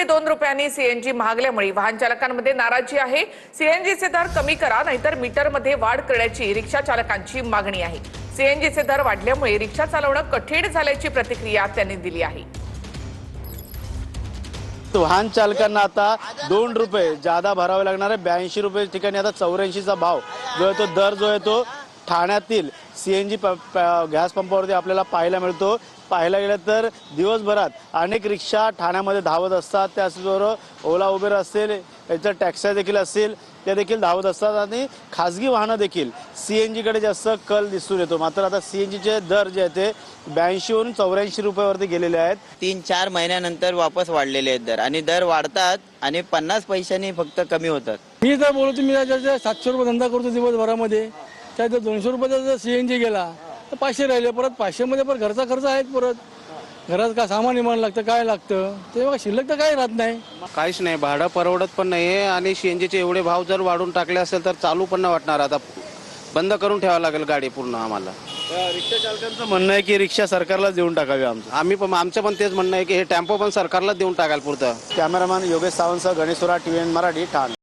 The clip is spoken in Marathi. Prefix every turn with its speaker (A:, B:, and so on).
A: पुढे 2 रुपयांनी सीएनजी महागल्यामुळे वाहन चालकांमध्ये नाराजी आहे। सीएनजीचे दर कमी करा नाहीतर मीटरमध्ये वाढ करण्याची रिक्षा चालकांची मागणी आहे। सीएनजीचे दर वाढल्यामुळे रिक्षा चालवणं कठीण झाल्याची प्रतिक्रिया त्यांनी दिली आहे।
B: वाहन चालकांना आता 2 रुपये जादा भरावे लागणार आहे। 82 रुपये ठिकाणी आता 84चा भाव जो आहे तो दर जो आहे तो ठाण्यातील सीएनजी गॅस पंपावरती आपल्याला पाहायला मिळतो। पाहायला गेलं तर दिवसभरात अनेक रिक्षा ठाण्यामध्ये धावत असतात। त्याचबरोबर ओला उबेर असेल, याच्या टॅक्सी देखील असतील, त्या देखील धावत असतात आणि खासगी वाहनं देखील सीएनजीकडे जास्त कल दिसून येतो। मात्र आता सीएनजीचे दर जे आहेत ते 82 वरून 84 रुपयावरती गेलेले आहेत।
C: 3-4 महिन्यानंतर वापस वाढलेले आहेत दर आणि दर वाढतात आणि 50 पैशांनी फक्त कमी होतात।
D: मी तर बोलतो, मी 700 रुपये धंदा करतो दिवसभरामध्ये, त्यात 200 रुपयाचा जर सीएनजी गेला तर 500 राहिले, परत 500 मध्ये परत घरचा खर्च आहेत, परत घरात काय सामान इमान लागतं, काय लागतं ते बघा, शिल्लक तर काही राहत नाही।
E: काहीच नाही, भाडं परवडत पण नाही आहे आणि सीएनजीचे एवढे भाव जर वाढून टाकले असेल तर चालू पण नाही वाटणार। आता बंद करून ठेवावं लागेल गाडी पूर्ण आम्हाला।
B: रिक्षा चालकांचं म्हणणं आहे की रिक्षा सरकारलाच देऊन टाकावी।
E: आमचं पण तेच म्हणणं आहे की हे टेम्पो पण सरकारला देऊन टाकायला पुरतं।
B: कॅमेरामॅन योगेश सावंतसह गणेश सोरा, TVN मराठी, ठाणे।